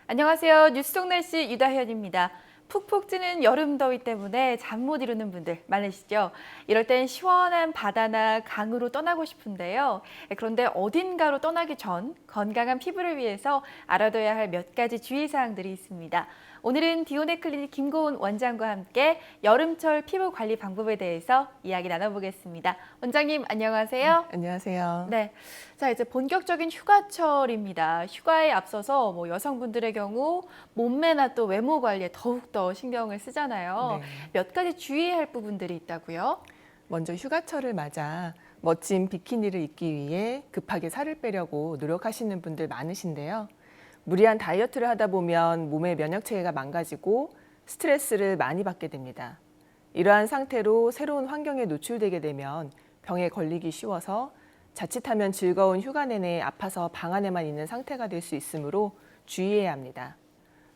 안녕하세요. 뉴스속 날씨 유다현입니다. 푹푹 찌는 여름 더위 때문에 잠 못 이루는 분들 많으시죠? 이럴 땐 시원한 바다나 강으로 떠나고 싶은데요. 그런데 어딘가로 떠나기 전 건강한 피부를 위해서 알아둬야 할 몇 가지 주의사항들이 있습니다. 오늘은 디오네 클리닉 김고은 원장과 함께 여름철 피부 관리 방법에 대해서 이야기 나눠보겠습니다. 원장님 안녕하세요. 안녕하세요. 네. 자, 이제 본격적인 휴가철입니다. 휴가에 앞서서 여성분들의 경우 몸매나 또 외모 관리에 더욱더 신경을 쓰잖아요. 네. 몇 가지 주의해야 할 부분들이 있다고요? 먼저 휴가철을 맞아 멋진 비키니를 입기 위해 급하게 살을 빼려고 노력하시는 분들 많으신데요. 무리한 다이어트를 하다 보면 몸의 면역 체계가 망가지고 스트레스를 많이 받게 됩니다. 이러한 상태로 새로운 환경에 노출되게 되면 병에 걸리기 쉬워서 자칫하면 즐거운 휴가 내내 아파서 방 안에만 있는 상태가 될 수 있으므로 주의해야 합니다.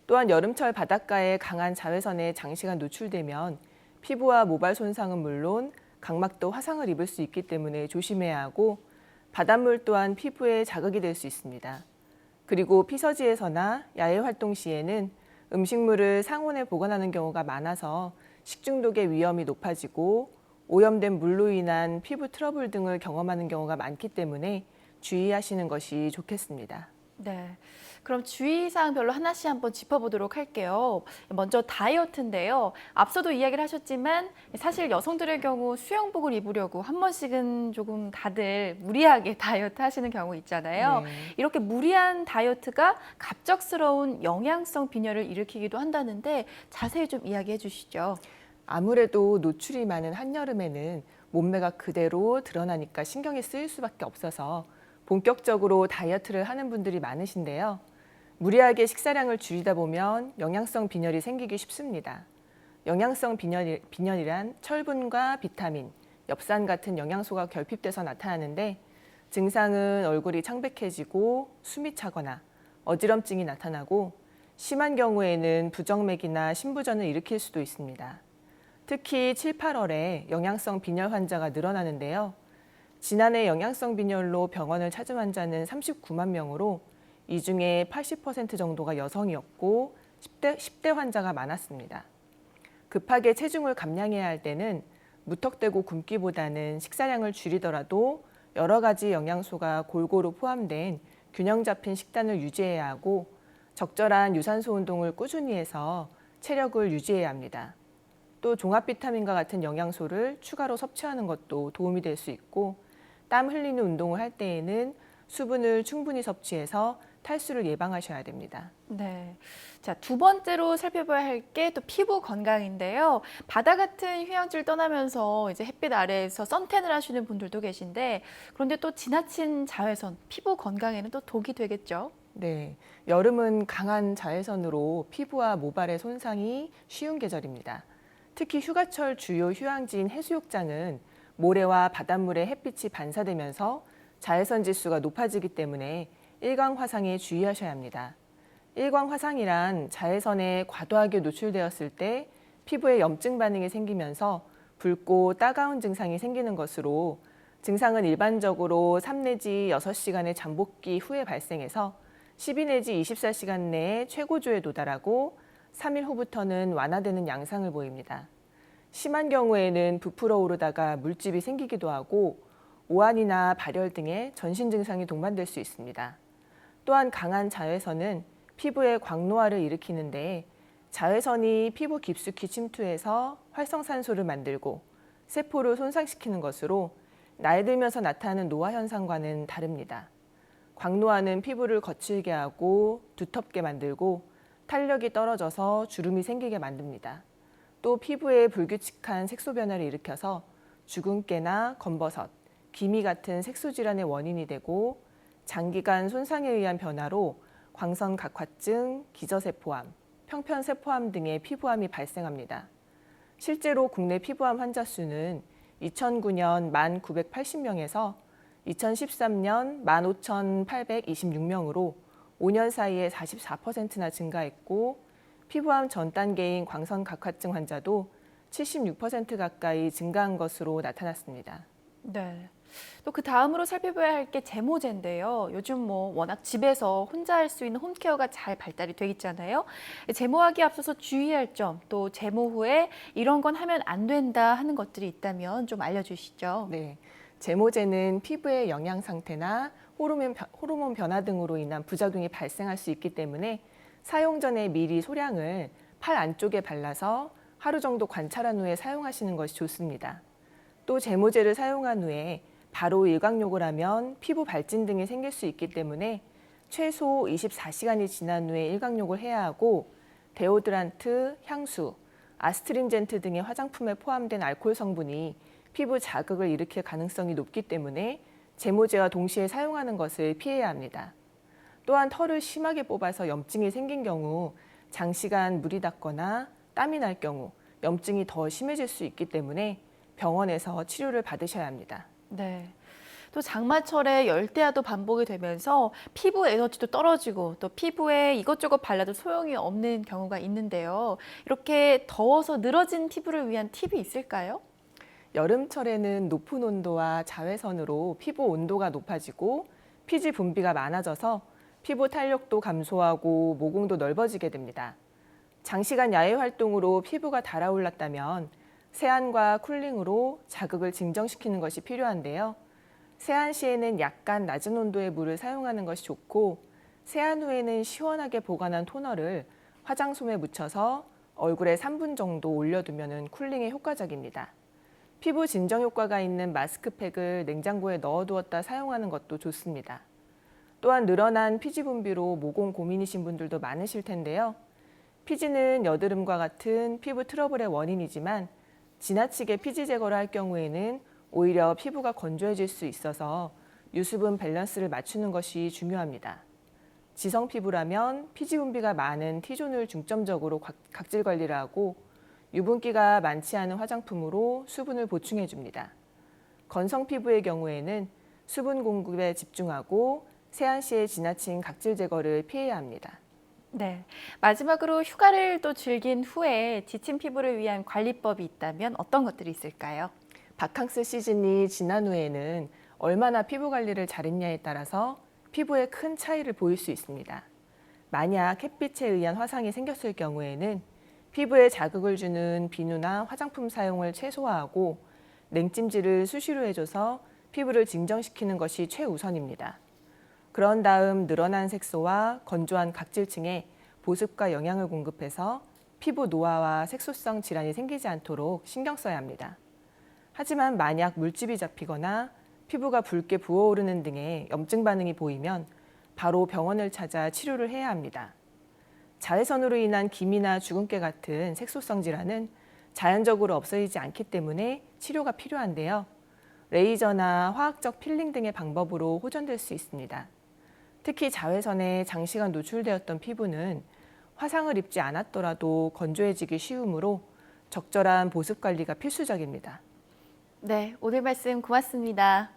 또한 여름철 바닷가에 강한 자외선에 장시간 노출되면 피부와 모발 손상은 물론 각막도 화상을 입을 수 있기 때문에 조심해야 하고, 바닷물 또한 피부에 자극이 될 수 있습니다. 그리고 피서지에서나 야외 활동 시에는 음식물을 상온에 보관하는 경우가 많아서 식중독의 위험이 높아지고 오염된 물로 인한 피부 트러블 등을 경험하는 경우가 많기 때문에 주의하시는 것이 좋겠습니다. 네. 그럼 주의사항별로 하나씩 한번 짚어보도록 할게요. 먼저 다이어트인데요. 앞서도 이야기를 하셨지만 사실 여성들의 경우 수영복을 입으려고 한 번씩은 조금 다들 무리하게 다이어트 하시는 경우 있잖아요. 네. 이렇게 무리한 다이어트가 갑작스러운 영양성 빈혈을 일으키기도 한다는데 자세히 좀 이야기해 주시죠. 아무래도 노출이 많은 한여름에는 몸매가 그대로 드러나니까 신경이 쓰일 수밖에 없어서 본격적으로 다이어트를 하는 분들이 많으신데요. 무리하게 식사량을 줄이다 보면 영양성 빈혈이 생기기 쉽습니다. 영양성 빈혈이란 철분과 비타민, 엽산 같은 영양소가 결핍돼서 나타나는데, 증상은 얼굴이 창백해지고 숨이 차거나 어지럼증이 나타나고 심한 경우에는 부정맥이나 심부전을 일으킬 수도 있습니다. 특히 7, 8월에 영양성 빈혈 환자가 늘어나는데요. 지난해 영양성 빈혈로 병원을 찾은 환자는 39만 명으로 이 중에 80% 정도가 여성이었고 10대 환자가 많았습니다. 급하게 체중을 감량해야 할 때는 무턱대고 굶기보다는 식사량을 줄이더라도 여러 가지 영양소가 골고루 포함된 균형 잡힌 식단을 유지해야 하고, 적절한 유산소 운동을 꾸준히 해서 체력을 유지해야 합니다. 또 종합 비타민과 같은 영양소를 추가로 섭취하는 것도 도움이 될 수 있고, 땀 흘리는 운동을 할 때에는 수분을 충분히 섭취해서 탈수를 예방하셔야 됩니다. 네. 자, 두 번째로 살펴봐야 할 게 또 피부 건강인데요. 바다 같은 휴양지를 떠나면서 이제 햇빛 아래에서 선탠을 하시는 분들도 계신데, 그런데 또 지나친 자외선, 피부 건강에는 또 독이 되겠죠? 네, 여름은 강한 자외선으로 피부와 모발의 손상이 쉬운 계절입니다. 특히 휴가철 주요 휴양지인 해수욕장은 모래와 바닷물에 햇빛이 반사되면서 자외선 지수가 높아지기 때문에 일광 화상에 주의하셔야 합니다. 일광 화상이란 자외선에 과도하게 노출되었을 때 피부에 염증 반응이 생기면서 붉고 따가운 증상이 생기는 것으로, 증상은 일반적으로 3 내지 6시간의 잠복기 후에 발생해서 12 내지 24시간 내에 최고조에 도달하고 3일 후부터는 완화되는 양상을 보입니다. 심한 경우에는 부풀어 오르다가 물집이 생기기도 하고 오한이나 발열 등의 전신 증상이 동반될 수 있습니다. 또한 강한 자외선은 피부의 광노화를 일으키는데, 자외선이 피부 깊숙이 침투해서 활성산소를 만들고 세포를 손상시키는 것으로 나이 들면서 나타나는 노화 현상과는 다릅니다. 광노화는 피부를 거칠게 하고 두텁게 만들고 탄력이 떨어져서 주름이 생기게 만듭니다. 또 피부에 불규칙한 색소 변화를 일으켜서 주근깨나 검버섯, 기미 같은 색소 질환의 원인이 되고, 장기간 손상에 의한 변화로 광선각화증, 기저세포암, 평편세포암 등의 피부암이 발생합니다. 실제로 국내 피부암 환자 수는 2009년 1,980명에서 2013년 15,826명으로 5년 사이에 44%나 증가했고, 피부암 전 단계인 광선각화증 환자도 76% 가까이 증가한 것으로 나타났습니다. 네. 또 그 다음으로 살펴봐야 할 게 제모제인데요. 요즘 뭐 워낙 집에서 혼자 할 수 있는 홈케어가 잘 발달이 돼 있잖아요. 제모하기 앞서서 주의할 점, 또 제모 후에 이런 건 하면 안 된다 하는 것들이 있다면 좀 알려주시죠. 네, 제모제는 피부의 영양 상태나 호르몬 변화 등으로 인한 부작용이 발생할 수 있기 때문에 사용 전에 미리 소량을 팔 안쪽에 발라서 하루 정도 관찰한 후에 사용하시는 것이 좋습니다. 또 제모제를 사용한 후에 바로 일광욕을 하면 피부 발진 등이 생길 수 있기 때문에 최소 24시간이 지난 후에 일광욕을 해야 하고 데오드란트, 향수, 아스트링젠트 등의 화장품에 포함된 알코올 성분이 피부 자극을 일으킬 가능성이 높기 때문에 제모제와 동시에 사용하는 것을 피해야 합니다. 또한 털을 심하게 뽑아서 염증이 생긴 경우 장시간 물이 닿거나 땀이 날 경우 염증이 더 심해질 수 있기 때문에 병원에서 치료를 받으셔야 합니다. 네. 또 장마철에 열대야도 반복이 되면서 피부 에너지도 떨어지고 또 피부에 이것저것 발라도 소용이 없는 경우가 있는데요. 이렇게 더워서 늘어진 피부를 위한 팁이 있을까요? 여름철에는 높은 온도와 자외선으로 피부 온도가 높아지고 피지 분비가 많아져서 피부 탄력도 감소하고 모공도 넓어지게 됩니다. 장시간 야외 활동으로 피부가 달아올랐다면 세안과 쿨링으로 자극을 진정시키는 것이 필요한데요. 세안 시에는 약간 낮은 온도의 물을 사용하는 것이 좋고 세안 후에는 시원하게 보관한 토너를 화장솜에 묻혀서 얼굴에 3분 정도 올려두면 쿨링에 효과적입니다. 피부 진정 효과가 있는 마스크팩을 냉장고에 넣어두었다 사용하는 것도 좋습니다. 또한 늘어난 피지 분비로 모공 고민이신 분들도 많으실 텐데요. 피지는 여드름과 같은 피부 트러블의 원인이지만 지나치게 피지 제거를 할 경우에는 오히려 피부가 건조해질 수 있어서 유수분 밸런스를 맞추는 것이 중요합니다. 지성 피부라면 피지 분비가 많은 T존을 중점적으로 각질 관리를 하고 유분기가 많지 않은 화장품으로 수분을 보충해 줍니다. 건성 피부의 경우에는 수분 공급에 집중하고 세안 시에 지나친 각질 제거를 피해야 합니다. 네. 마지막으로 휴가를 또 즐긴 후에 지친 피부를 위한 관리법이 있다면 어떤 것들이 있을까요? 바캉스 시즌이 지난 후에는 얼마나 피부 관리를 잘했냐에 따라서 피부에 큰 차이를 보일 수 있습니다. 만약 햇빛에 의한 화상이 생겼을 경우에는 피부에 자극을 주는 비누나 화장품 사용을 최소화하고 냉찜질을 수시로 해줘서 피부를 진정시키는 것이 최우선입니다. 그런 다음 늘어난 색소와 건조한 각질층에 보습과 영양을 공급해서 피부 노화와 색소성 질환이 생기지 않도록 신경 써야 합니다. 하지만 만약 물집이 잡히거나 피부가 붉게 부어오르는 등의 염증 반응이 보이면 바로 병원을 찾아 치료를 해야 합니다. 자외선으로 인한 기미나 주근깨 같은 색소성 질환은 자연적으로 없어지지 않기 때문에 치료가 필요한데요. 레이저나 화학적 필링 등의 방법으로 호전될 수 있습니다. 특히 자외선에 장시간 노출되었던 피부는 화상을 입지 않았더라도 건조해지기 쉬우므로 적절한 보습 관리가 필수적입니다. 네, 오늘 말씀 고맙습니다.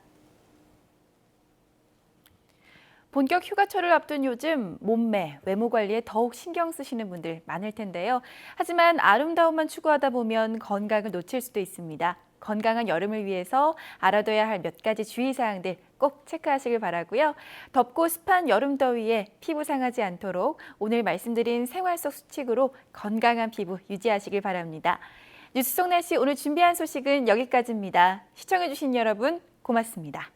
본격 휴가철을 앞둔 요즘 몸매, 외모 관리에 더욱 신경 쓰시는 분들 많을 텐데요. 하지만 아름다움만 추구하다 보면 건강을 놓칠 수도 있습니다. 건강한 여름을 위해서 알아둬야 할 몇 가지 주의사항들 꼭 체크하시길 바라고요. 덥고 습한 여름 더위에 피부 상하지 않도록 오늘 말씀드린 생활 속 수칙으로 건강한 피부 유지하시길 바랍니다. 뉴스 속 날씨 오늘 준비한 소식은 여기까지입니다. 시청해주신 여러분 고맙습니다.